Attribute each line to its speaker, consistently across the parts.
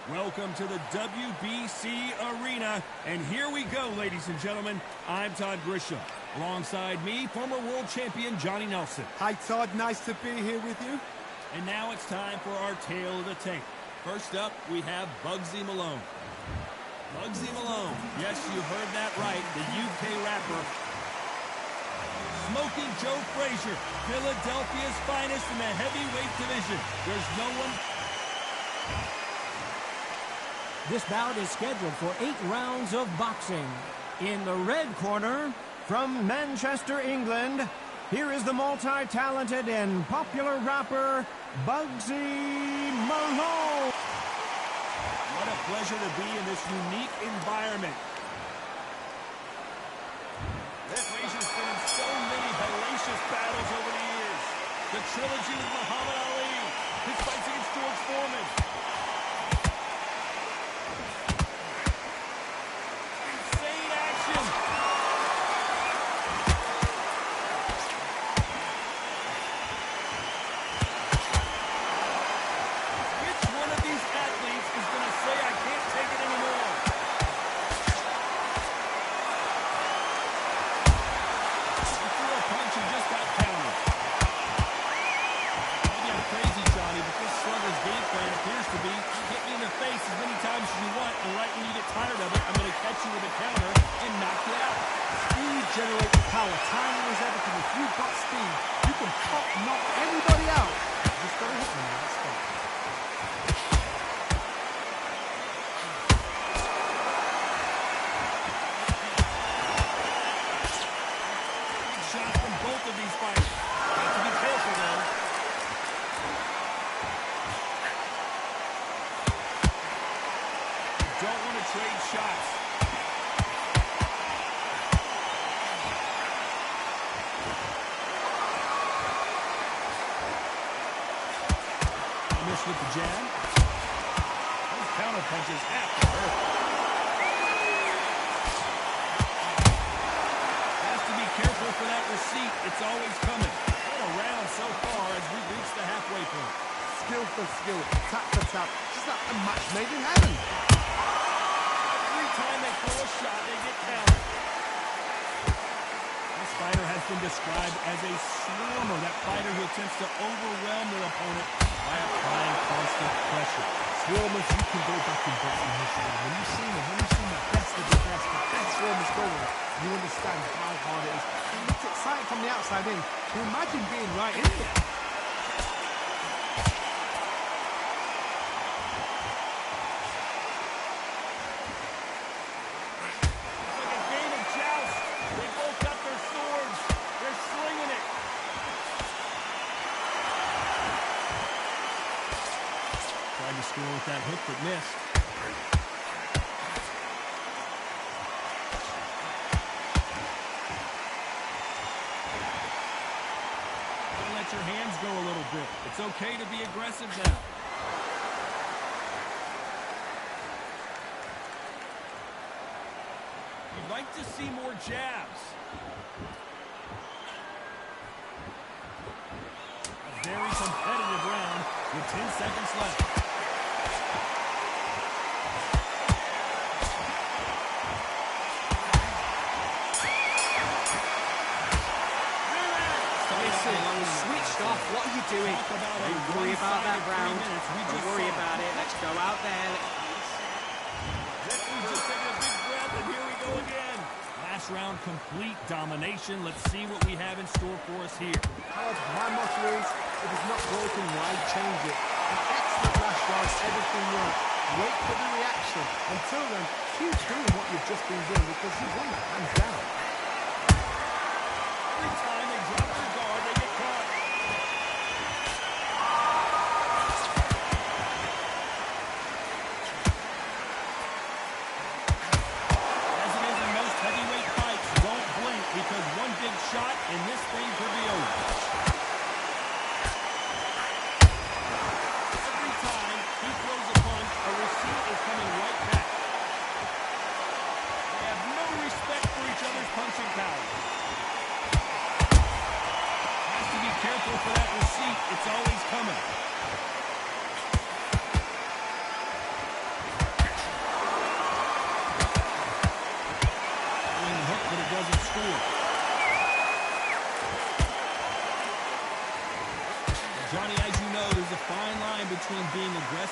Speaker 1: Welcome to the WBC Arena, and here we go, ladies and gentlemen. I'm Todd Grisham. Alongside me, former world champion Johnny Nelson.
Speaker 2: Hi, Todd. Nice to be here with you.
Speaker 1: And now it's time for our tale of the tape. First up, we have Bugsy Malone. Bugsy Malone. Yes, you heard that right. The UK rapper. Smoking Joe Frazier, Philadelphia's finest in the heavyweight division. There's no one...
Speaker 3: This bout is scheduled for 8 rounds of boxing. In the red corner, from Manchester, England, here is the multi-talented and popular rapper, Bugsy Malone.
Speaker 1: What a pleasure to be in this unique environment. Frazier's been in so many hellacious battles over the years. The trilogy with Muhammad Ali, his fights against George Foreman. With the jab. Those counter punches have to hurt. Has to be careful for that receipt. It's always coming. What a round so far as we reach the halfway point.
Speaker 2: Skill for skill, tap for tap. Just like a match made in heaven.
Speaker 1: Every time they throw a shot, they get countered. This fighter has been described as a swarmer. That fighter who attempts to overwhelm their opponent by applying constant pressure.
Speaker 2: Swarmers, you can go back in boxing history. When you've seen the best of the best swarmers going, you understand how hard it is. It looks exciting from the outside in. You imagine being right in there.
Speaker 1: With that hook that missed. Don't let your hands go a little bit. It's okay to be aggressive now. You'd like to see more jabs. A very competitive round with 10 seconds left.
Speaker 4: What are you doing? Don't worry about that round. Don't worry about it. Let's go out there.
Speaker 1: Just taking a big breath, and here we go again. Last round, complete domination. Let's see what we have in store for us here.
Speaker 2: Howard, my motto is, if it's not broken, why change it? An excellent last round, everything right. Wait for the reaction. Until then, keep doing what you've just been doing because you won that hands down.
Speaker 1: Every time they drop their guard, they get caught.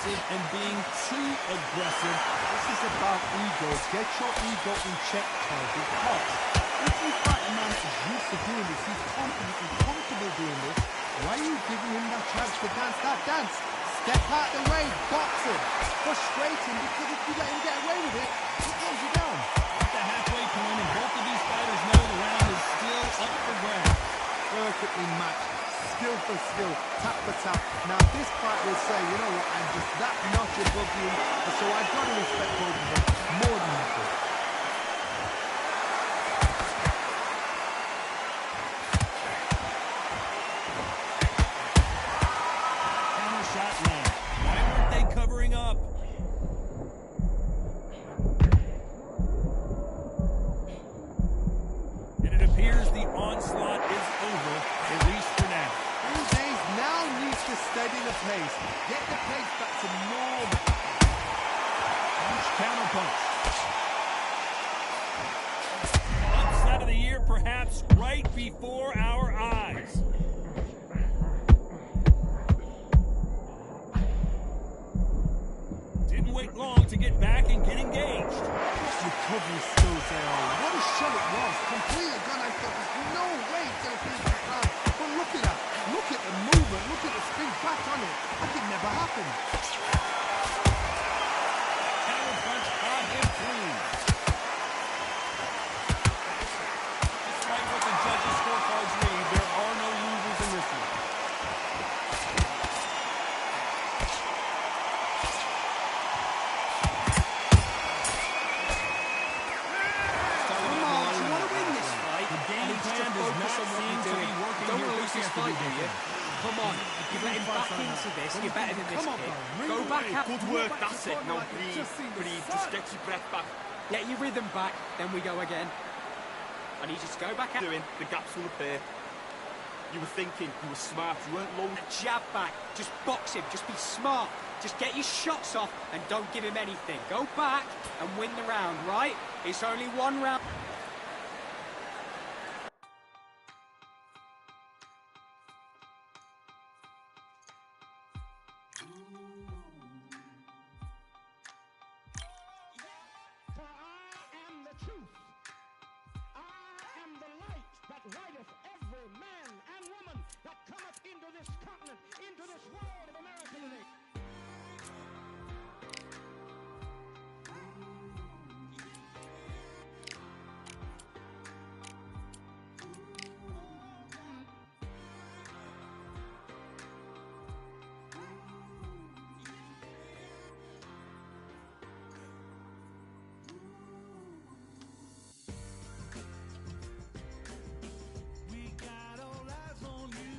Speaker 1: aggressive and being too aggressive.
Speaker 2: This is about ego. Get your ego in check, Todd, because if you fight a man who's used to doing this, he's confident and comfortable doing this, why are you giving him that chance to dance that dance? Step out the way, box him, frustrate him, because if you let him get away with it, he throws you down.
Speaker 1: At the halfway point, and both of these fighters know the round is still up for grabs.
Speaker 2: Perfectly matched, skill for skill, tap for tap. Now this fight will say, you know what, I'm just that notch above you, so I've got to respect both of them more than nothing.
Speaker 1: Counter shot land. Why weren't they covering up? And it appears the onslaught is over, at least for now.
Speaker 2: Days now needs to steady the pace, get the pace back to normal.
Speaker 1: Huge counter punch. Upset of the year, perhaps right before our eyes. Didn't wait long to get back and get engaged.
Speaker 2: Recovery skills they are. What a shot it was. Completely gone. I thought there's no way it's going to finish this round. But look at that. Look at the movement. Look at the spin back on it. That could never happen.
Speaker 1: Counter punch on him clean. Despite what the judges' scorecards read, there are no losers in this one.
Speaker 4: Come on, you want to win this fight?
Speaker 1: The game plan does not seem to be working
Speaker 4: Don't
Speaker 1: here
Speaker 4: want to lose this
Speaker 1: after
Speaker 4: fight,
Speaker 1: the
Speaker 4: do you?
Speaker 1: weekend.
Speaker 4: Come on, you let him back into this, you're better than this kid. Go back out.
Speaker 5: Good work, that's it. Now breathe, breathe, just get your breath back.
Speaker 4: Get your rhythm back, then we go again. I need you to go back out.
Speaker 5: Doing, the gaps will appear. You were thinking, you were smart, you weren't low.
Speaker 4: Jab back, just box him, just be smart. Just get your shots off and don't give him anything. Go back and win the round, right? It's only one round.
Speaker 6: For I am the truth. I am the light that lighteth every man and woman that cometh into this continent, into this world of America today.
Speaker 1: We got all eyes on you.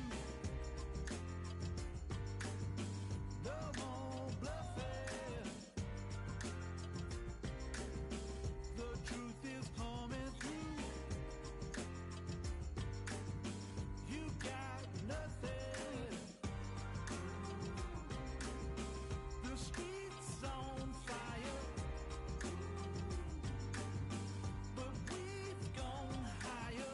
Speaker 1: No more bluffing. The truth is coming through. You got nothing. The streets on fire, but we've gone higher.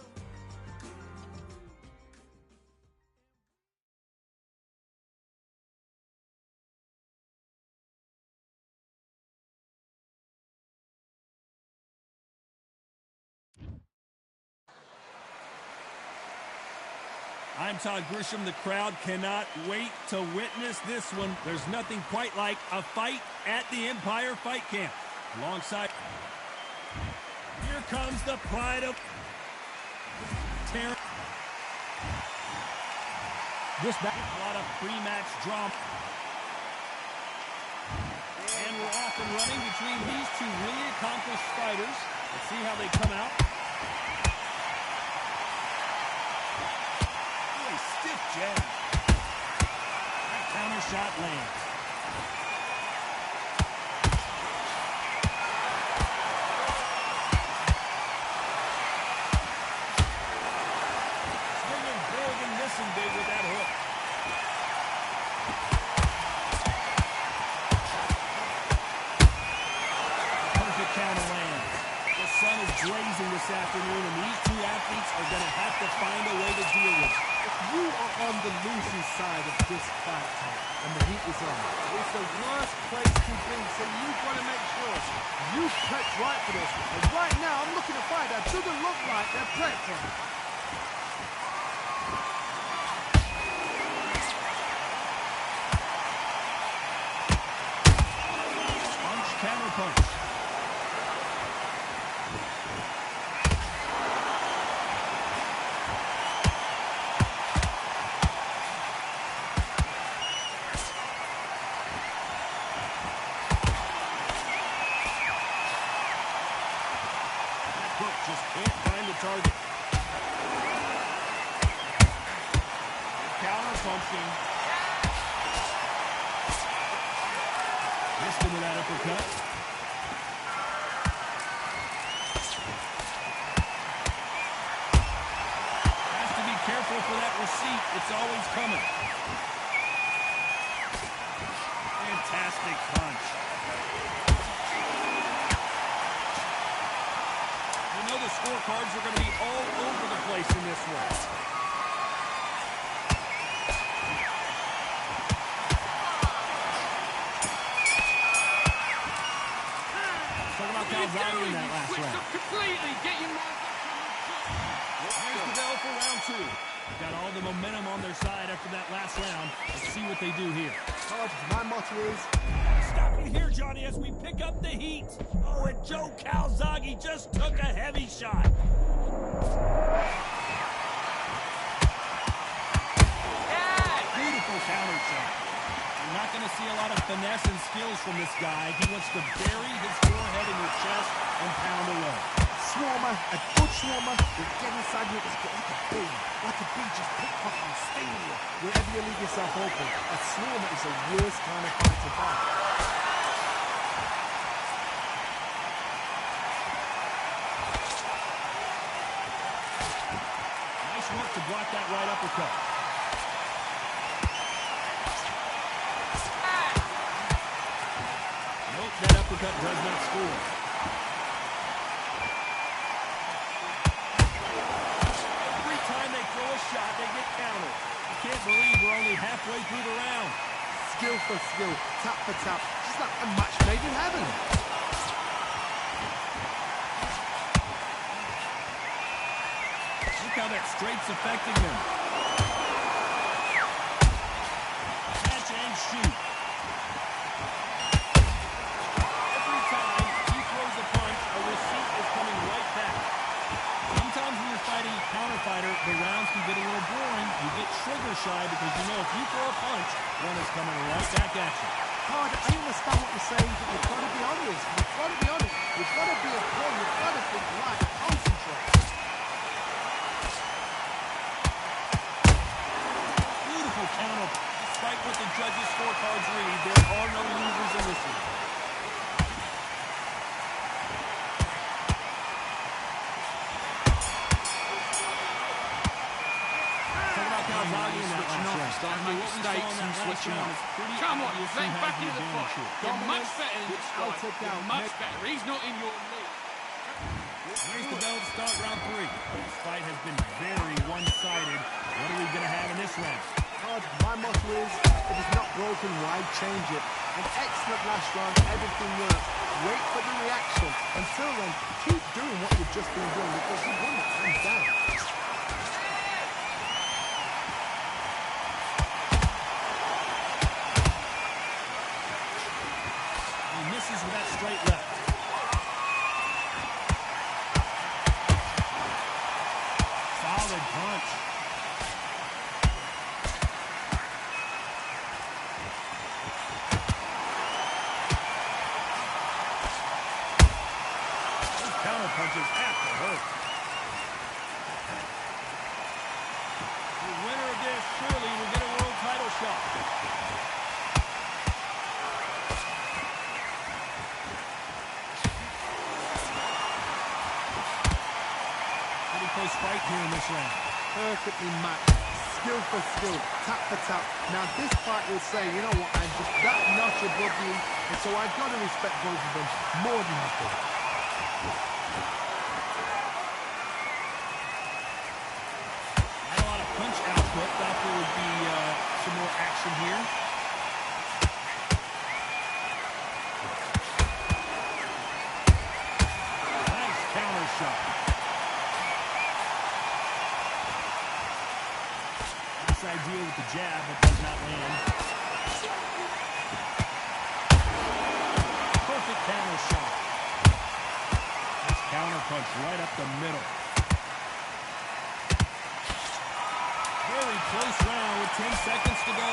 Speaker 1: I'm Todd Grisham. The crowd cannot wait to witness this one. There's nothing quite like a fight at the Empire Fight Camp. Alongside, here comes the pride of Terrence.
Speaker 3: This back.
Speaker 1: A lot of pre-match drama. And we're off and running between these two really accomplished fighters. Let's see how they come out. Really stiff jab. That counter shot lands. Swinging big and missing big with that hook. Perfect counter lands. The sun is blazing this afternoon, and these two athletes are going to have to find a way to deal with it.
Speaker 2: You are on the losing side of this fight, Tom, and the heat is on. It's the worst place to be, so you've got to make sure you prep right for this. And right now, I'm looking at a fight that doesn't look like they're prepped.
Speaker 1: Punch, counter punch. Just can't find the target. Counter punching. Missed him with that uppercut. Has to be careful for that receipt. It's always coming. Fantastic punch. The scorecards are going to be all over the place in this one. Talking about Calzaghe in that last round.
Speaker 6: Completely. Get your mind
Speaker 1: Here's the bell for round two. Got all the momentum on their side after that last round. Let's see what they do here.
Speaker 2: My motto is...
Speaker 1: Stop you here, Johnny, as we pick up the heat. Oh, and Joe Calzaghe just took a heavy shot. Beautiful counter shot. You're not going to see a lot of finesse and skills from this guy. He wants to bury his forehead in your chest and pound away.
Speaker 2: Swarmer, a good swarmer, will get inside you, it's like a bee. Like a bee just picked up and sting you. Wherever you leave yourself open, a swarmer is the worst kind of fight to fight.
Speaker 1: Nice work to block that right uppercut. Nope, that uppercut does not score. Every time they throw a shot, they get countered. I can't believe we're only halfway through the round.
Speaker 2: Skill for skill, tap for tap, just like a match made in heaven.
Speaker 1: Look how that straight's affecting them. Catch and shoot. Every time he throws a punch, a receipt is coming right back. Sometimes when you're fighting a counter fighter, the rounds can get a little boring. You get trigger shy because you know if you throw a punch, one is coming right back at you.
Speaker 2: Hard, I understand what you're saying, but you've got to be honest. You've got to be honest. You've got to be a pro. You've got to think right. Concentrate.
Speaker 1: Beautiful counter. Despite what the judges' scorecards read, there are no losers in this one. Talk about Calzaghe in that last round.
Speaker 6: Starting to make mistakes and switching up. Come on, get back into the fight. You're much better than this guy. You're much better. He's not in your league.
Speaker 1: Here's the bell to start round three. This fight has been very one-sided. What are we going to have in this round?
Speaker 2: Hard, my motto is, if it's not broken, why change it? An excellent last round, everything works. Wait for the reaction. Until then, keep doing what you've just been doing because you won it hands down.
Speaker 1: He misses with that straight left. Solid punch. Those counter punches have to hurt. The winner of this surely will get a world title shot. Pretty close fight here in this round.
Speaker 2: Perfectly matched. Skill for skill, tap for tap. Now this fight will say, you know what, I'm just that notch above you, and so I've got to respect both of them more than you do.
Speaker 1: Not a lot of punch out but thought there would be some more action here. Nice counter shot. Nice idea with the jab, but does not land. Perfect counter shot. Nice counter punch right up the middle. Very close round with 10 seconds to go.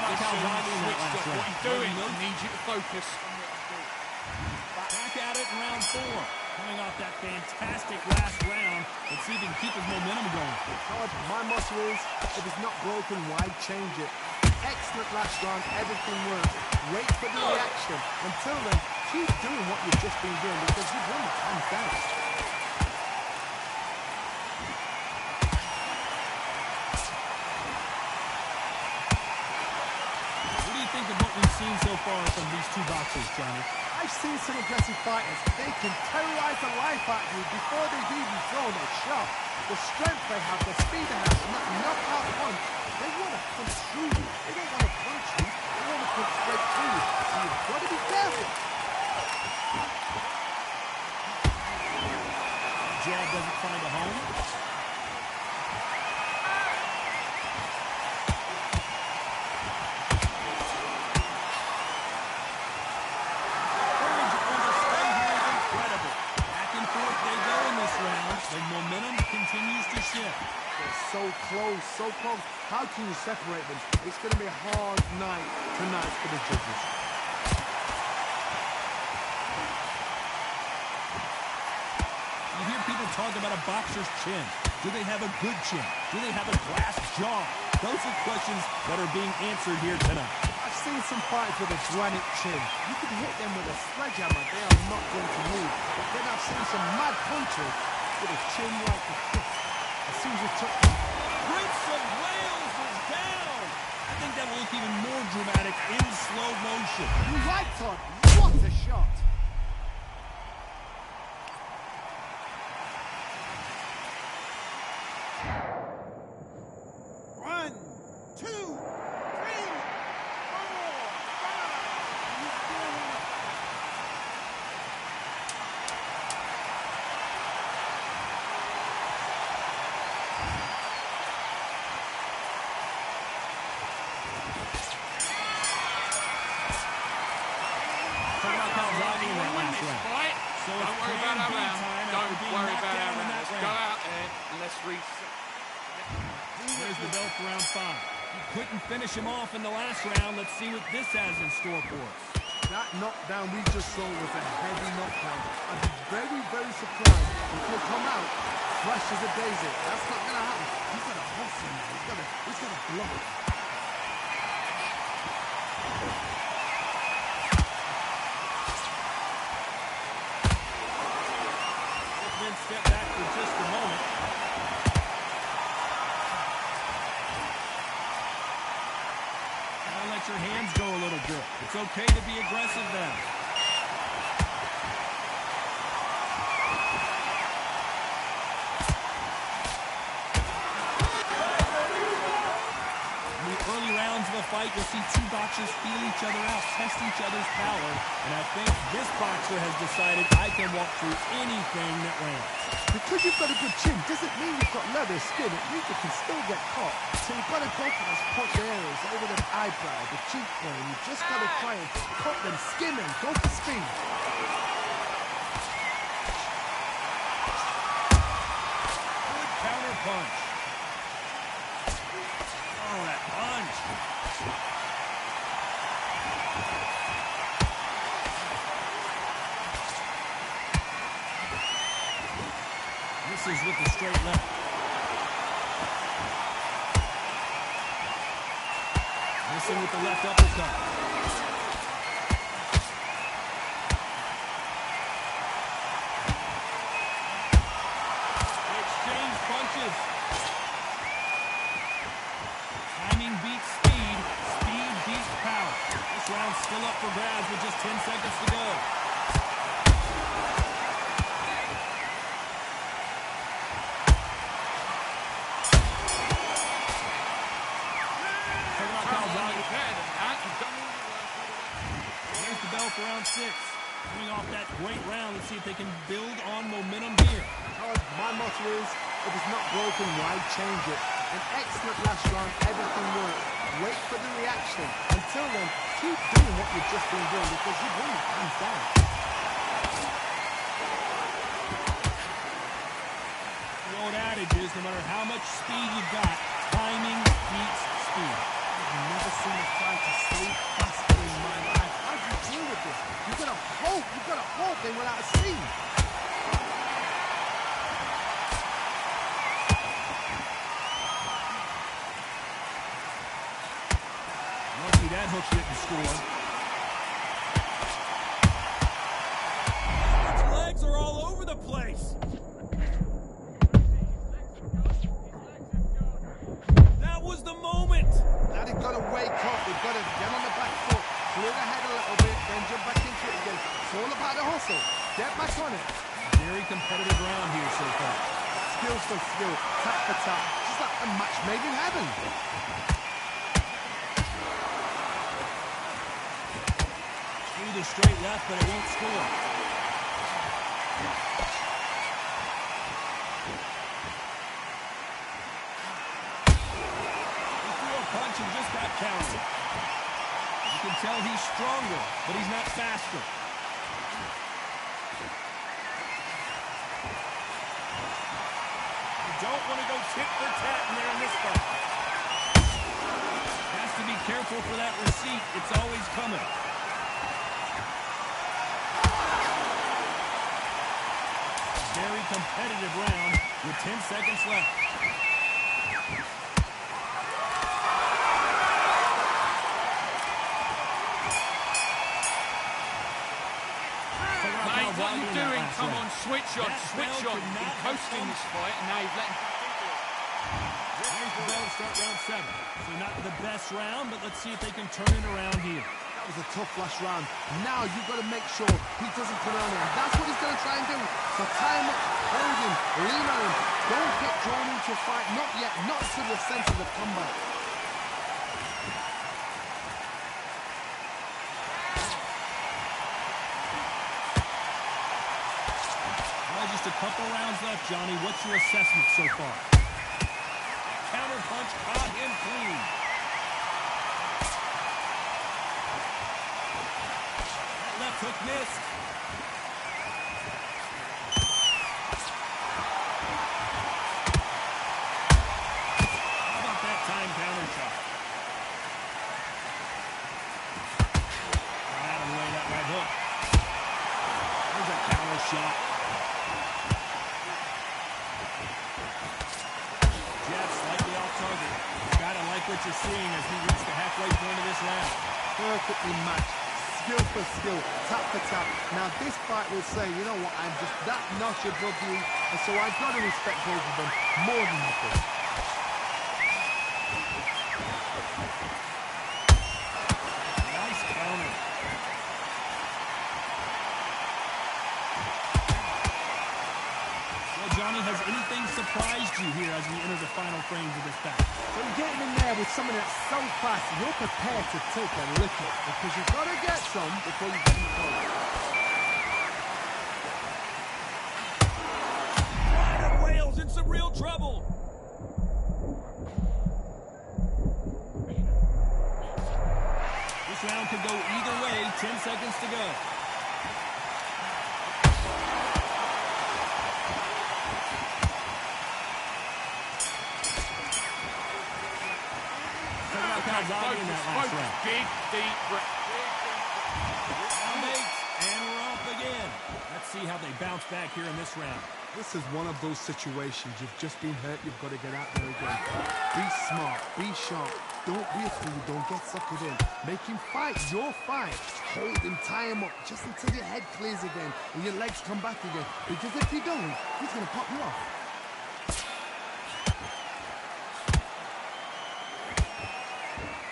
Speaker 4: What are you doing? I need you to focus.
Speaker 1: Back at it in round 4. Coming off that fantastic last round. Let's see if he can keep his momentum going.
Speaker 2: Todd, my motto is, if it's not broken, why change it? Excellent last round, everything worked. Wait for the reaction. Until then, keep doing what you've just been doing because you've won it hands down.
Speaker 1: What do you think of what we've seen so far from these two boxers, Johnny?
Speaker 2: I've seen some aggressive fighters. They can terrorize the life out of you before they've even thrown a shot. The strength they have, the speed they have, and that knockout punch, they want to punch through you. They don't want to punch you. They want to punch straight through you. So you've got to be careful.
Speaker 1: Jab doesn't find a home. The momentum continues to shift.
Speaker 2: They're so close, so close. How can you separate them? It's going to be a hard night tonight for the judges.
Speaker 1: You hear people talk about a boxer's chin. Do they have a good chin? Do they have a glass jaw? Those are questions that are being answered here tonight.
Speaker 2: I've seen some fighters with a granite chin. You can hit them with a sledgehammer. They are not going to move. But then I've seen some mad punchers with a chin like a fist. As soon as you touch them.
Speaker 1: Prince of Wales is down. I think that will look even more dramatic in slow motion.
Speaker 2: You're right, Todd. What a shot.
Speaker 6: One, two, three, four, five.
Speaker 1: Talk about Calzaghe in that last round.
Speaker 4: Fight.
Speaker 1: So
Speaker 4: Don't
Speaker 1: it's
Speaker 4: worry about
Speaker 1: plan
Speaker 4: our
Speaker 1: B
Speaker 4: round.
Speaker 1: time after
Speaker 4: Don't
Speaker 1: being
Speaker 4: worry
Speaker 1: knocked
Speaker 4: about
Speaker 1: down
Speaker 4: our
Speaker 1: in
Speaker 4: round.
Speaker 1: that
Speaker 4: Let's
Speaker 1: round.
Speaker 4: go out there and let's reset.
Speaker 1: There's the belt for round 5. You couldn't finish him off in the last round. Let's see what this has in store for us.
Speaker 2: That knockdown we just saw was a heavy knockdown. I'd be very, very surprised if he'll come out fresh as a daisy. That's not going to happen. He's got a hustle now. He's got a block.
Speaker 1: Then step back for just a moment. Now let your hands go a little bit. It's okay to be aggressive then. In the early rounds of a fight, you'll see two boxers feel each other out, test each other's power, and I think this boxer has decided I can walk through anything that lands.
Speaker 2: Because you've got a good chin doesn't mean you've got leather skin. It means you can still get caught. So you've got to go for those punch areas over the eyebrow, the cheekbone. You've just got to try and cut them, skin them, go for speed.
Speaker 1: Good counter punch. Oh, that punch. Misses with the straight left. Missing with the left uppercut. Exchange punches. Timing beats speed. Speed beats power. This round still up for grabs with just 10 seconds to go. There's the bell for round 6. Coming off that great round, let's see if they can build on momentum here.
Speaker 2: My motto is, if it's not broken, why change it? An excellent last round, everything worked. Wait for the reaction. Until then, keep doing what you've just been doing because you've won it hands down.
Speaker 1: The old adage is, no matter how much speed you've got, timing beats speed.
Speaker 2: I've never seen a fighter so faster in my life. How do you deal with this? You've got to hope they run out of steam.
Speaker 1: Lucky that hook didn't score. His legs are all over the place. That was the moment.
Speaker 2: Now they've got to wake up. They've got to get on the back foot, clear the head a little bit, then jump back into it again. It's all about the hustle. Get back on it.
Speaker 1: Very competitive round here so far.
Speaker 2: Skill for skill, tap for tap. Just like a match made in heaven.
Speaker 1: Through the straight left, but it won't score. He threw a punch and just got countered. You can tell he's stronger, but he's not faster. You don't want to go tit for tat in there in this fight. Has to be careful for that receipt. It's always coming. Very competitive round with 10 seconds left.
Speaker 7: Mate, what are you doing? Come on, switch on. You've been coasting this fight, and now you've let him.
Speaker 1: There's the bell to start round 7. So not the best round, but let's see if they can turn it around here.
Speaker 2: That was a tough last round. Now you've got to make sure he doesn't put it on him. That's what he's going to try and do. So tie him up, hold him, lean on him. Don't get drawn into a fight. Not yet. Not to the sense of the comeback.
Speaker 1: Well, just a couple rounds left, Johnny. What's your assessment so far? Counter punch caught him clean. That left hook missed. How about that time counter shot? Got out of the way, that right hook. There's a counter shot. Jab slightly off target. Gotta like what you're seeing as we reach the halfway point of this round.
Speaker 2: Perfectly matched. Skill for skill, tap for tap. Now this fight will say, you know what, I'm just that notch above you, and so I've got to respect both of them more than nothing.
Speaker 1: Nice counter. Well, Johnny, has anything surprised you here as we enter the final frames of this battle?
Speaker 2: So you're getting in there with someone that's so fast, you're prepared to take a licking because you've got to get some before you get close.
Speaker 1: Ryder Wales in some real trouble. This round could go either way. 10 seconds to go. Kazagi in that last round.
Speaker 7: Big, deep breath.
Speaker 1: Round 8, and we're off again. Let's see how they bounce back here in this round.
Speaker 2: This is one of those situations. You've just been hurt. You've got to get out there again. Be smart. Be sharp. Don't be a fool. Don't get suckered in. Make him fight your fight. Hold him. Tie him up just until your head clears again and your legs come back again. Because if you don't, he's going to pop you off.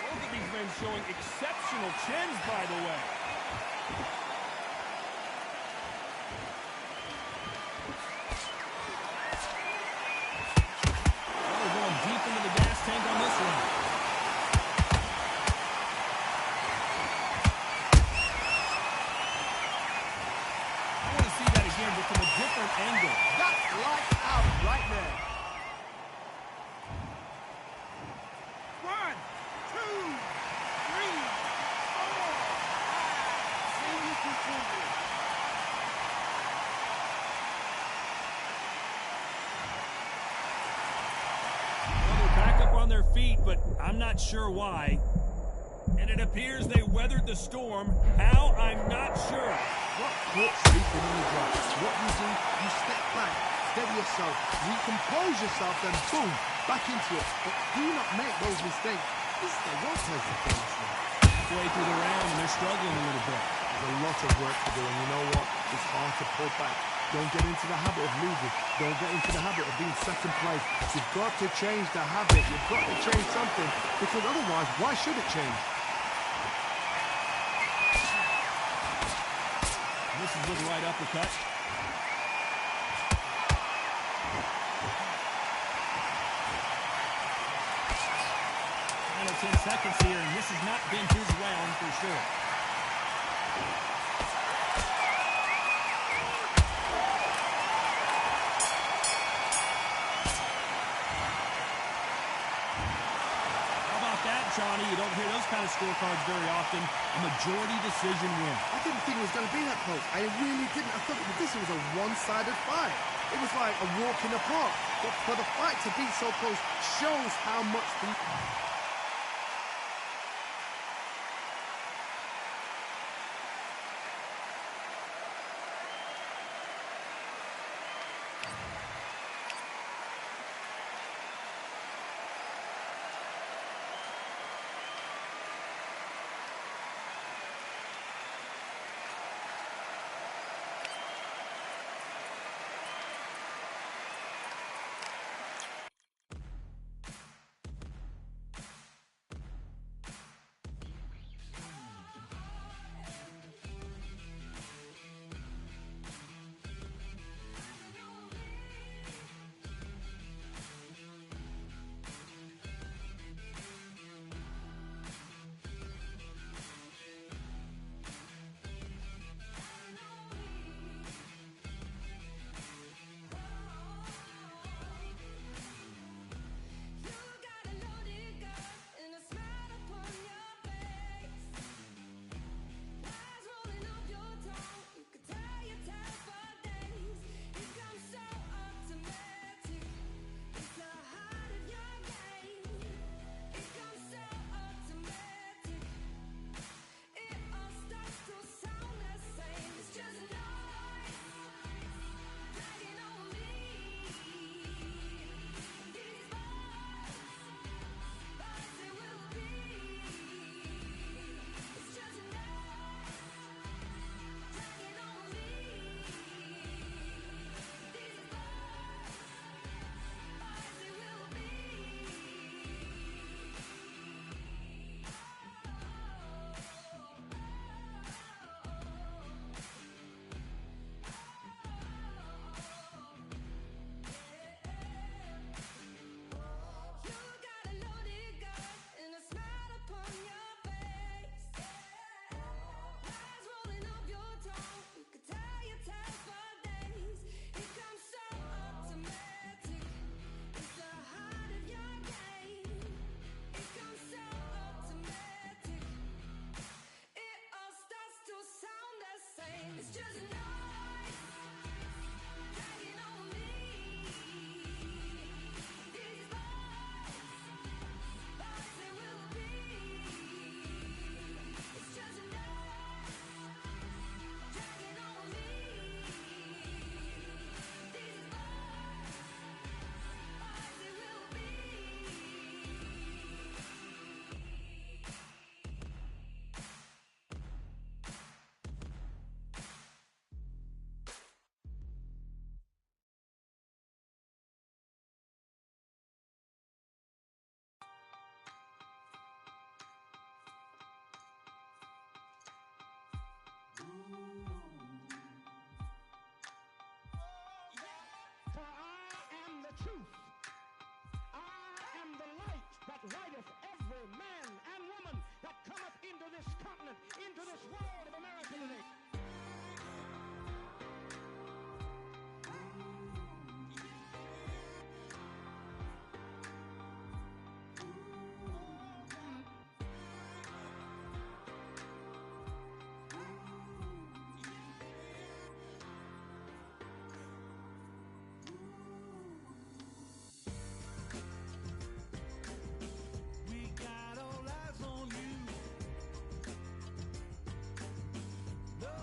Speaker 1: Both of these men showing exceptional Sensational chins, by the way. We're going deep into the gas tank on this one. I want to see that again, but from a different angle.
Speaker 2: That's lights out right there.
Speaker 6: 1, 2, 3, 4. See you continue.
Speaker 1: Well, they're back up on their feet, but I'm not sure why. And it appears they weathered the storm. How? I'm not sure.
Speaker 2: What caught sleeping in the grass? What you do, you step back, steady yourself, recompose yourself, then boom, back into it. But do not make those mistakes. This is the worst place to play this now.
Speaker 1: Halfway through the round, and they're struggling a little bit.
Speaker 2: There's a lot of work to do, and you know what? It's hard to pull back. Don't get into the habit of losing. Don't get into the habit of being second place. You've got to change the habit. You've got to change something, because otherwise, why should it change?
Speaker 1: This is with the right uppercut. Final 10 seconds here, and this has not been his round for sure. How about that, Johnny? You don't hear those kind of scorecards very often. A majority decision win.
Speaker 2: I didn't think it was going to be that close. I really didn't. I thought this was a one-sided fight. It was like a walk in the park. But for the fight to be so close shows how much the...
Speaker 6: that righteth every man and woman that cometh into this continent, into this world of America today.
Speaker 1: We got all eyes on you. No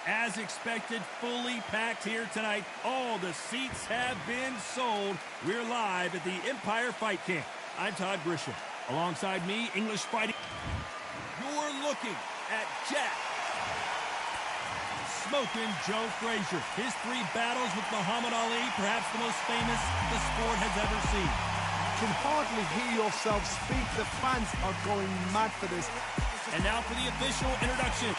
Speaker 1: As expected, fully packed here tonight. All the seats have been sold. We're live at the Empire Fight Camp. I'm Todd Grisham. Alongside me, English fighting. You're looking at Jack Smoking Joe Frazier. His 3 battles with Muhammad Ali, perhaps the most famous the sport has ever seen.
Speaker 2: You can hardly hear yourself speak. The fans are going mad for this.
Speaker 1: And now for the official introduction.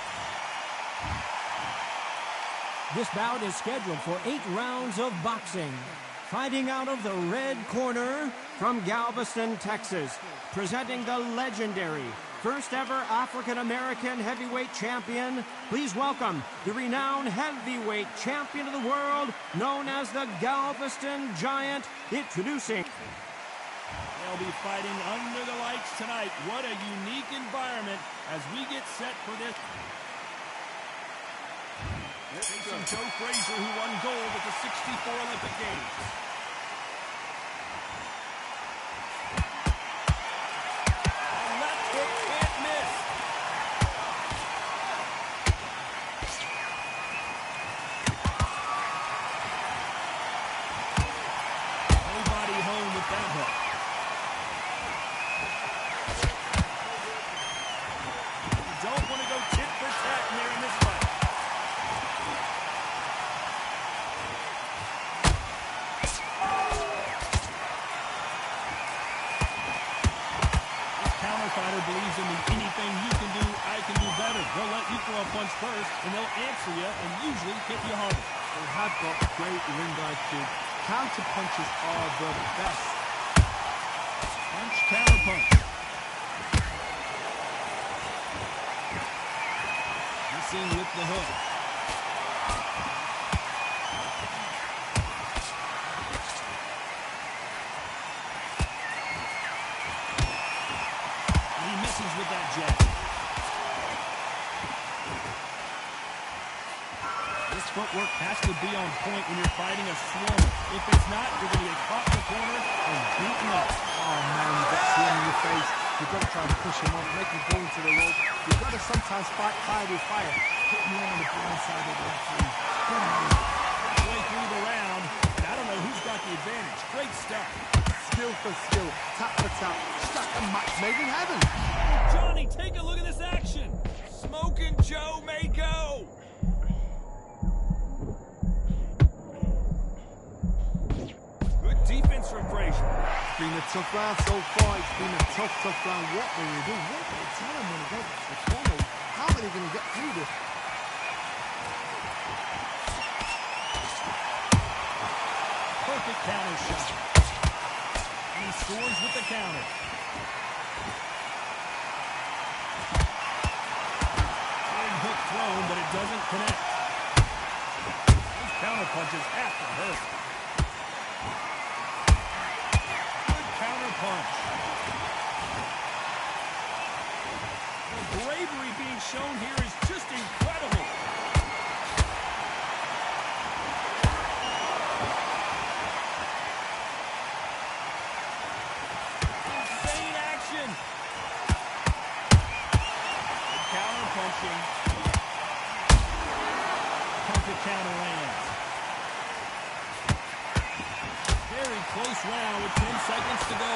Speaker 3: This bout is scheduled for 8 rounds of boxing. Fighting out of the red corner from Galveston, Texas, presenting the legendary first ever African-American heavyweight champion, please welcome the renowned heavyweight champion of the world, known as the Galveston Giant, introducing.
Speaker 1: They'll be fighting under the lights tonight. What a unique environment as we get set for this. Facing Joe Frazier, who won gold at the '64 Olympic Games. A left hook can't miss. Nobody home with that hook. You don't want to go tit for tat here in this fight. Fighter believes in the anything you can do, I can do better. They'll let you throw a punch first, and they'll answer you and usually hit you harder.
Speaker 2: They have got great ring IQ. Counter punches are the best.
Speaker 1: Punch, counter punch. Missing with the hook. With that jab. This footwork has to be on point when you're fighting a swarm. If it's not, you're going to get caught in the corner and beaten up.
Speaker 2: Oh man, you got swarm in your face. You've got to try and push him off, make him go into the rope. You've got to sometimes fight fire with fire. Put me on the blind side of the referee.
Speaker 1: Halfway through the round, and I don't know who's got the advantage. Great stuff.
Speaker 2: skill for skill, tap for tap. It's like a match made in heaven.
Speaker 1: Johnny, take a look at this action. Smoking Joe may go. Good defense from Frazier.
Speaker 2: It's been a tough round so far. It's been a tough round. What will they do? What will they tell them when it goes to the corner? How are they going to get through this?
Speaker 1: Perfect counter shot. And he scores with the counter. Big hook thrown, but it doesn't connect. Those counter punches have to hurt. Good counter punch. The bravery being shown here is just incredible. Insane action. Good counter punching. Perfect counter lands. Very close round with 10 seconds to go.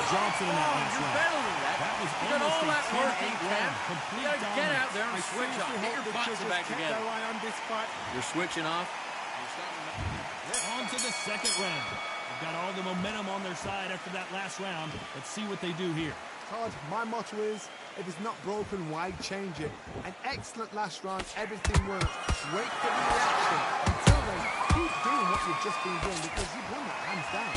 Speaker 1: Johnson in that last round.
Speaker 7: Better than that.
Speaker 1: That was
Speaker 7: You got
Speaker 1: almost
Speaker 7: all
Speaker 1: a
Speaker 7: that work in
Speaker 1: 10-8
Speaker 7: camp.
Speaker 1: round. Complete
Speaker 7: You gotta get out there and
Speaker 2: I
Speaker 7: switch
Speaker 2: seriously
Speaker 7: off. Get
Speaker 2: hope
Speaker 7: your
Speaker 2: the
Speaker 7: butts
Speaker 2: judges
Speaker 7: back
Speaker 2: kept
Speaker 7: together.
Speaker 2: their eye on this fight.
Speaker 7: You're switching off.
Speaker 1: On to the second round. They've got all the momentum on their side after that last round. Let's see what they do here.
Speaker 2: Todd, my motto is, if it's not broken, why change it? An excellent last round, everything worked. Wait for the reaction. Until then, keep doing what you've just been doing because you've won that hands down.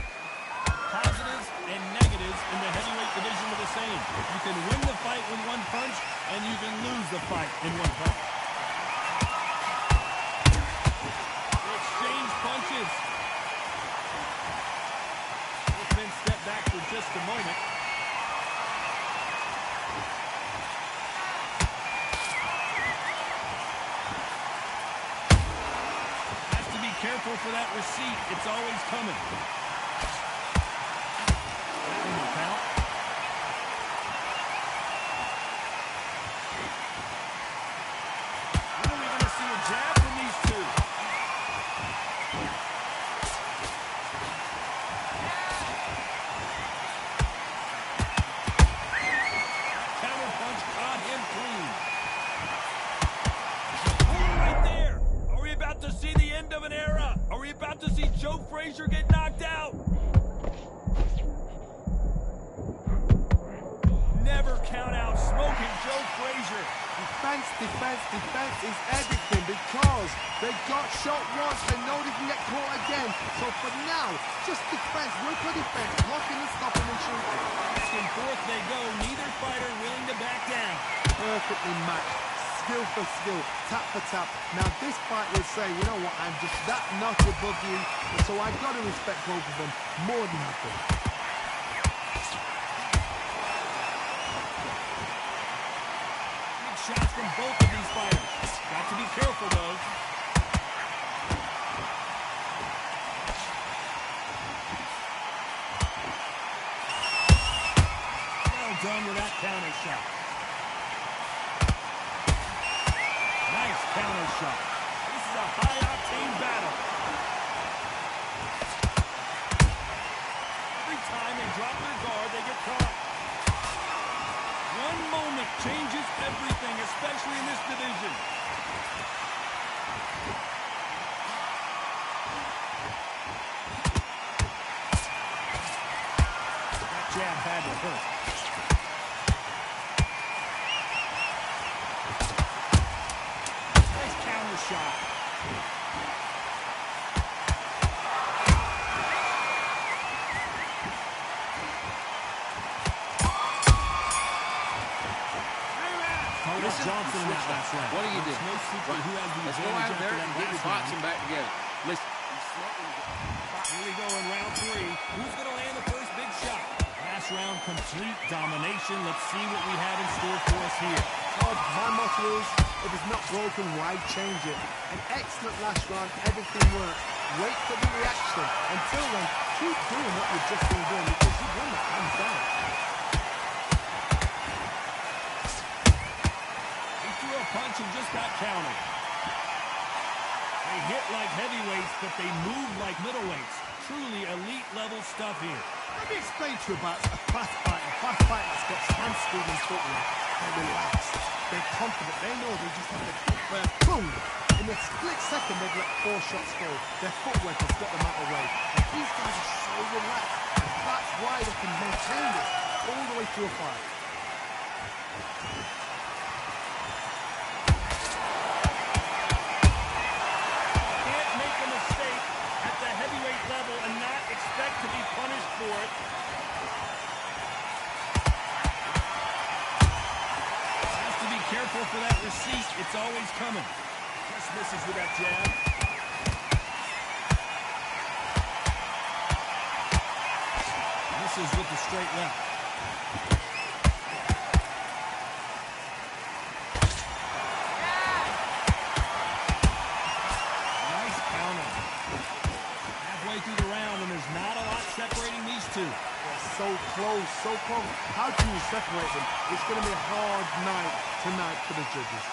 Speaker 1: Positives and negatives in the heavyweight division are the same. You can win the fight with one punch, and you can lose the fight in one punch. They exchange punches. Both men step back for just a moment. Has to be careful for that receipt. It's always coming. Count. When are we going to see a jab from these two? Counter punch caught him clean. Oh, right there. Are we about to see the end of an era? Are we about to see Joe Frazier get knocked out? Never count out Smoking Joe Frazier.
Speaker 2: Defense is everything because they got shot once, they know they can get caught again. So for now, just defense, work on defense, blocking and stopping and shooting.
Speaker 1: Back and forth they go, neither fighter willing to back down.
Speaker 2: Perfectly matched, skill for skill, tap for tap. Now this fight will say, you know what, I'm just that notch above you, and so I've got to respect both of them more than nothing.
Speaker 1: Shots from both of these fighters. Got to be careful, though. Well done with that counter shot. Nice counter shot. This is a high-octane battle. Every time they drop their guard, they get caught. One moment changes everything, especially in this division. That jab had to hurt. Nice counter shot. Johnson in that last round.
Speaker 7: What do you do?
Speaker 1: It's no secret who has the
Speaker 7: Let's go
Speaker 1: advantage
Speaker 7: out there
Speaker 1: after
Speaker 7: and
Speaker 1: that
Speaker 7: get
Speaker 1: last
Speaker 7: boxing
Speaker 1: round.
Speaker 7: back together. Listen.
Speaker 1: Here we go in round three. Who's going to land the first big shot? Last first round complete domination. Let's see what we have in store for us here.
Speaker 2: Todd, my motto is, if it's not broken, why change it? An excellent last round, everything worked. Wait for the reaction. Until then, keep doing what you've just been doing because you've won the hands down.
Speaker 1: He threw a punch and just got countered. They hit like heavyweights, but they move like middleweights. Truly elite level stuff here.
Speaker 2: Let me explain to you about a fast fight. A fast fight that's got stand speed and footwork. They're relaxed. They're confident. They know they just have to kick first. Boom! In a split second, they've let 4 shots go. Their footwork has got them out of the way. And these guys are so relaxed. That's why they can maintain this all the way through a fight.
Speaker 1: Can't make a mistake at the heavyweight level and not expect to be punished for it. Has to be careful for that receipt. It's always coming. Just misses with that jab. Misses with the straight left. Nice counter. Halfway through the round, and there's not a lot separating these two.
Speaker 2: They're so close, so close. How can you separate them? It's going to be a hard night tonight for the judges.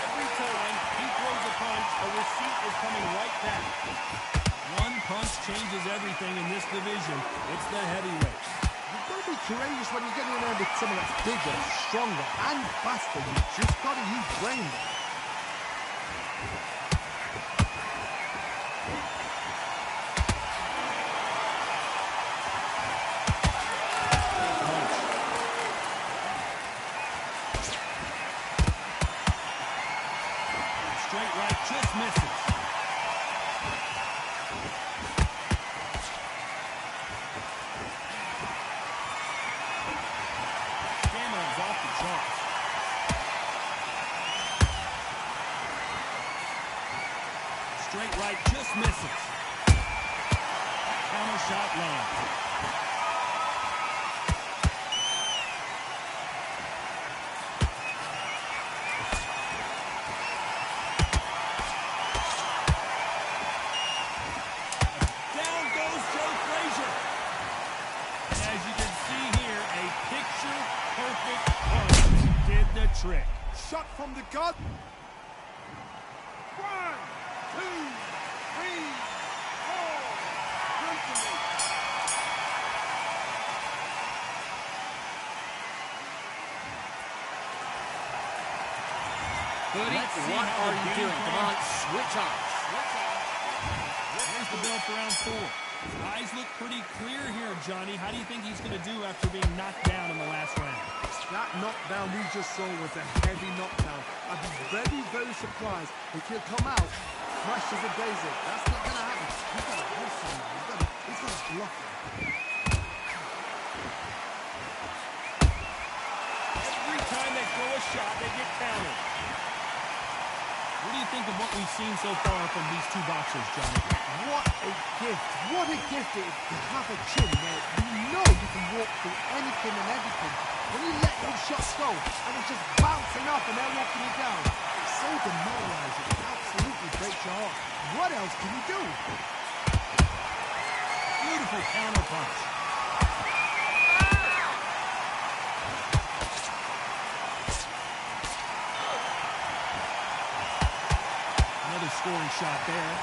Speaker 1: Every time he throws a punch, a receipt is coming right back. One punch changes everything in this division. It's the heavyweights.
Speaker 2: You've got to be courageous when you're getting in there with someone that's bigger, stronger, and faster. You've just got to use brain.
Speaker 1: Straight right just misses. Cameron's off the charts. Straight right just misses. Counter shot lands. Down goes Joe Frazier. As you can see here, a picture-perfect punch did the trick.
Speaker 2: Shot from the gut. 1, 2, 3, 4. Anthony.
Speaker 7: 30,
Speaker 1: Let's see
Speaker 7: what
Speaker 1: how
Speaker 7: are
Speaker 1: the
Speaker 7: you
Speaker 1: game
Speaker 7: doing? Come
Speaker 1: plan-
Speaker 7: on, switch on.
Speaker 1: Here's the bell for round 4. His eyes look pretty clear here, Johnny. How do you think he's going to do after being knocked down in the last round?
Speaker 2: That knockdown we just saw was a heavy knockdown. I'd be very, very surprised if he'll come out fresh as a daisy. That's not going to happen. He's got to hold someone. He's got to block him.
Speaker 1: Every time they throw a shot, they get countered. What do you think of what we've seen so far from these two boxers, Johnny?
Speaker 2: What a gift. What a gift it is to have a chin where you know you can walk through anything and everything. When you let those shots go and it's just bouncing off and they're walking you down, it's so demoralizing. It absolutely breaks your heart. What else can you do?
Speaker 1: Beautiful counter punch. Another scoring shot there.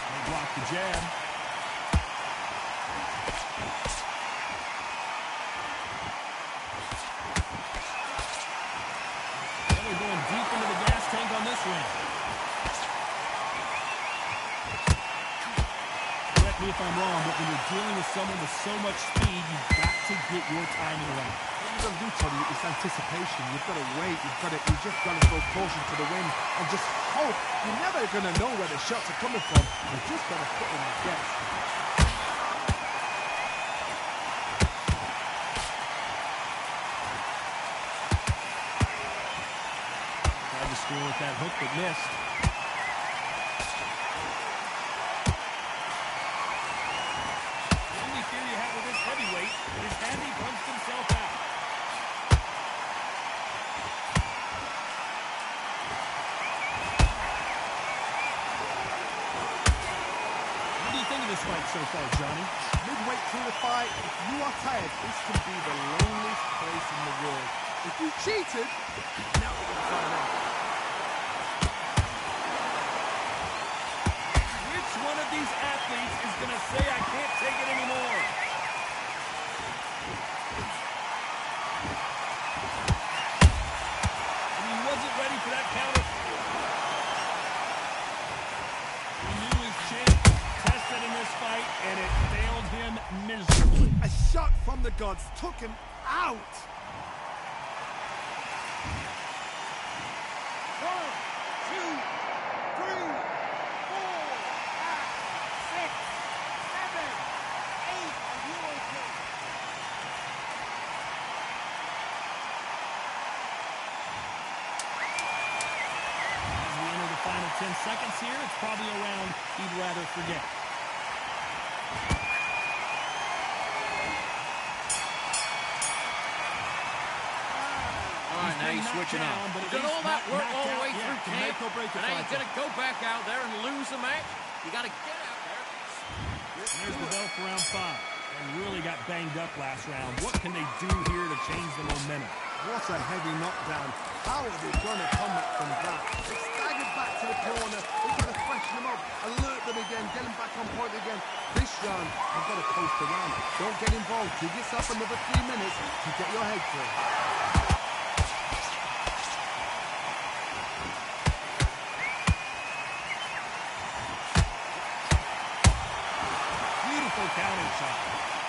Speaker 1: They block the jab. And they're going deep into the gas tank on this one. Correct me if I'm wrong, but when you're dealing with someone with so much speed, you've got to get your timing right.
Speaker 2: What you've got to do, Tony, is anticipation. You've got to wait. You just got to throw caution to the wind and just hope. You're never going to know where the shots are coming from. You just got to put in a guess.
Speaker 1: score with that hook that missed. The only fear you have with this heavyweight is had he punched himself out. What do you think of this fight so far, Johnny?
Speaker 2: Midway through the fight, if you are tired, this could be the loneliest place in the world. If you cheated, now we're going to find out.
Speaker 1: Which one of these athletes is going to say, I can't take it anymore? And he wasn't ready for that counter. He knew his chin tested in this fight, and it failed him miserably.
Speaker 2: A shot from the gods took him out.
Speaker 6: 1, 2, 3, 4, 5, 6, 7, 8. Are you okay?
Speaker 1: As we enter the final 10 seconds here, it's probably a round he'd rather forget.
Speaker 7: All right, now he's switching up. He's done all that work all the way through camp, and now he's going to go back out there and lose the match. You got to get out there.
Speaker 1: There's the bell for round 5. And really got banged up last round. What can they do here to change the momentum?
Speaker 2: What a heavy knockdown. How are they going to come back from that? They staggered back to the corner. They've got to freshen them up, alert them again, get them back on point again. This round, they've got to post around. Don't get involved. Give yourself another 3 minutes to get your head through.
Speaker 1: Beautiful counter shot.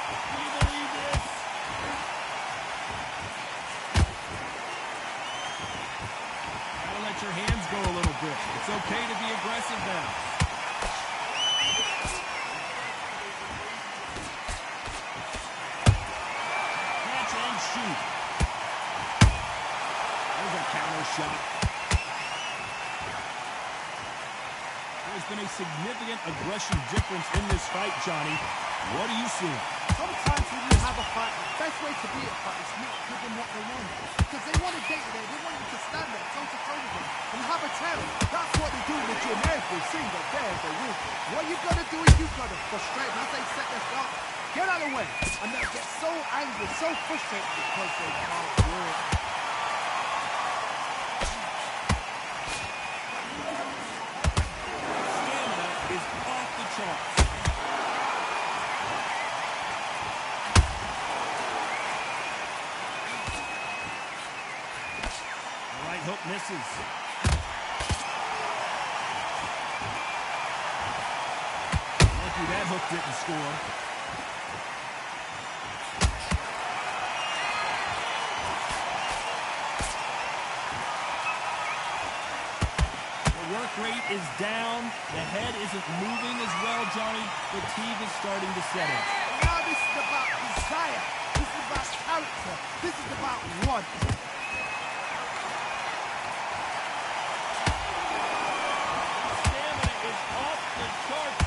Speaker 1: Can you believe this? Gotta let your hands go a little bit. It's okay to be aggressive now. Catch and shoot. There's a counter shot. There's been a significant aggression difference in this fight, Johnny. What are you seeing?
Speaker 2: Sometimes when you have a fight, the best way to beat a fight is not give them what they want. Because they want to get you there. They want you to stand there toe-to-toe with them and have a tell. That's what they do in the gym every single day of the week. What you've got to do is you've got to frustrate them as they set their shot. Get out of the way. And they'll get so angry, so frustrated because they can't do it.
Speaker 1: Stamina is off the charts. The right hook misses. Lucky that hook didn't score. Work rate is down. The head isn't moving as well, Johnny. Fatigue is starting to set in.
Speaker 2: Now this is about desire. This is about character. This is about want.
Speaker 1: Stamina is off the charts.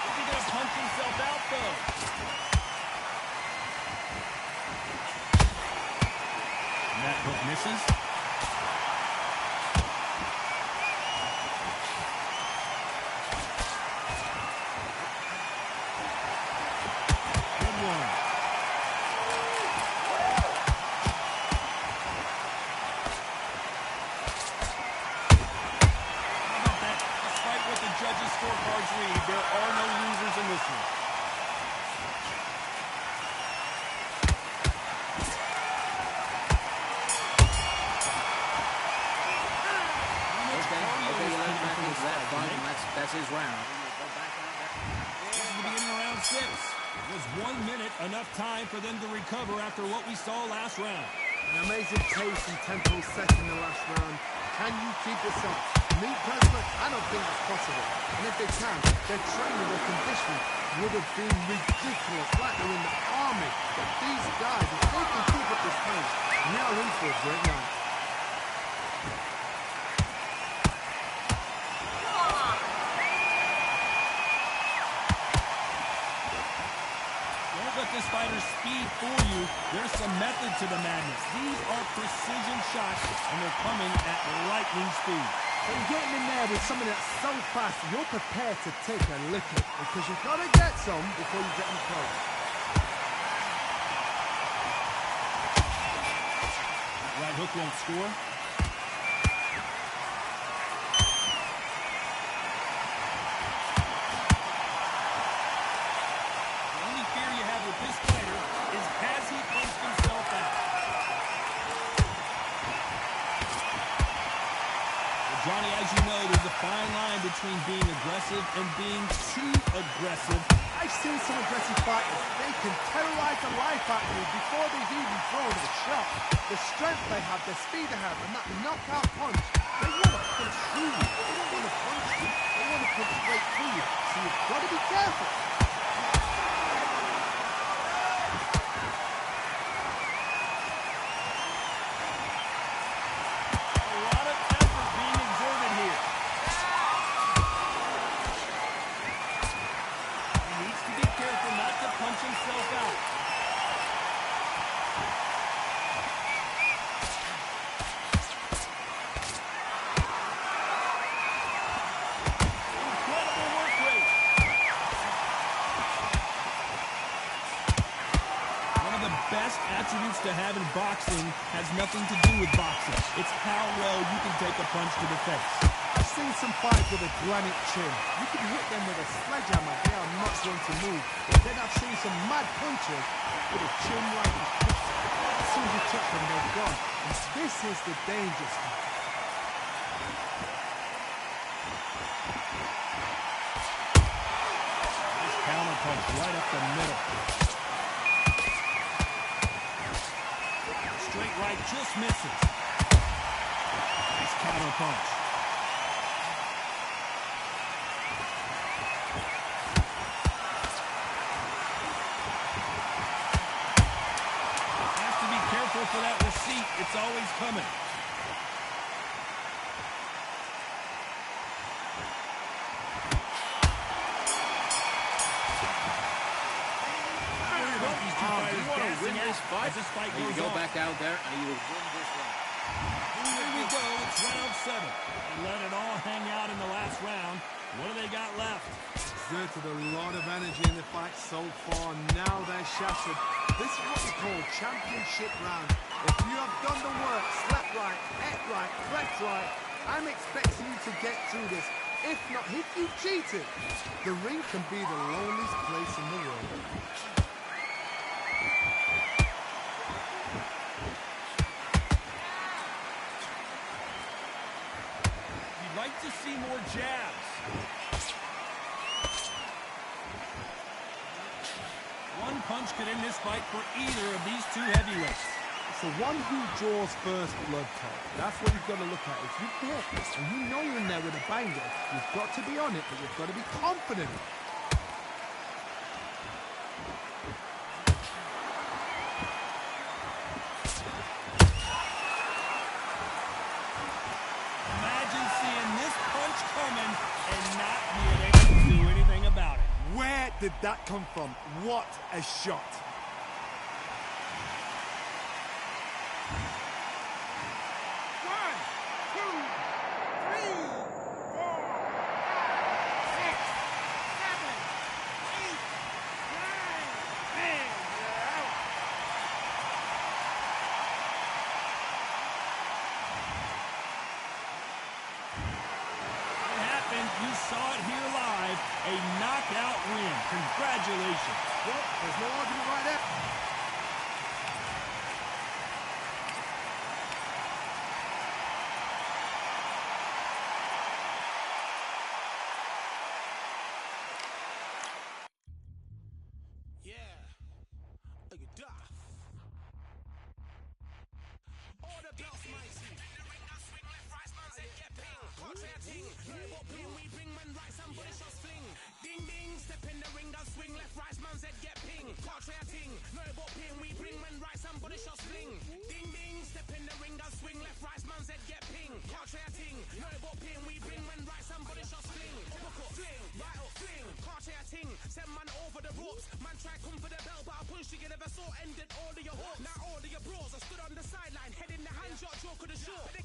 Speaker 1: Is he going to punch himself out, though? That hook misses. Good one. How about that? Despite what the judges' scorecards read, there are no losers in this one.
Speaker 7: That's his round.
Speaker 1: This is the beginning of round 6. Was 1 minute enough time for them to recover after what we saw last round?
Speaker 2: An amazing pace and tempo set in the last round. Can you keep yourself Me personally, I don't think that's possible. And if they can, their training, their conditioning would have been ridiculous, like they're in the army. But these guys, if they can keep up this pace, we are in for a great night.
Speaker 1: Don't let this fighter's speed fool you. There's some method to the madness. These are precision shots, and they're coming at lightning speed.
Speaker 2: So you get him in there with something that's so fast, you're prepared to take a licking because you've got to get some before you get them close.
Speaker 1: Right hook won't score. The only fear you have with this fighter is has he punched himself out? Johnny, as you know, there's a fine line between being aggressive and being too aggressive.
Speaker 2: I've seen some aggressive fighters. They can terrorize the life out of you before they've even thrown a shot. The strength they have, the speed they have, and that knockout punch, they want to punch through you. They don't want to punch you. They want to punch straight through you. So you've got to be careful.
Speaker 1: Attributes to have in boxing has nothing to do with boxing. It's how well you can take a punch to the face.
Speaker 2: I've seen some fights with a granite chin. You can hit them with a sledgehammer, they are not going to move. But then I've seen some mad punches with a chin like a pistol. As soon as you touch them, they're gone. And this is the dangerous part.
Speaker 1: Nice counter punch right up the middle. Straight right just misses. Nice counter punch. Has to be careful for that receipt. It's always coming.
Speaker 7: As
Speaker 1: this fight
Speaker 7: you
Speaker 1: goes
Speaker 7: go
Speaker 1: on.
Speaker 7: back out there and you will win this round.
Speaker 1: Here we go. It's round 7. They let it all hang out in the last round. What do they got left?
Speaker 2: Exerted a lot of energy in the fight so far. Now they're shattered. This is what we call championship round. If you have done the work, slept right, ate right, slept right, I'm expecting you to get through this. If not, if you cheated, the ring can be the loneliest place in the world.
Speaker 1: Like to see more jabs. One punch could end this fight for either of these two heavyweights.
Speaker 2: So one who draws first blood, Todd. That's what you've got to look at. If you hit and you know you're in there with a banger, you've got to be on it, but you've got to be confident.
Speaker 1: Imagine seeing this punch coming and not being able to do anything about it.
Speaker 2: Where did that come from? What a shot.
Speaker 1: You saw it here live, a knockout win. Congratulations.
Speaker 2: Well, there's no argument right there.
Speaker 6: Yeah, look at Duff. Order belts, mighty.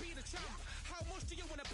Speaker 8: be the champ? How much do you wanna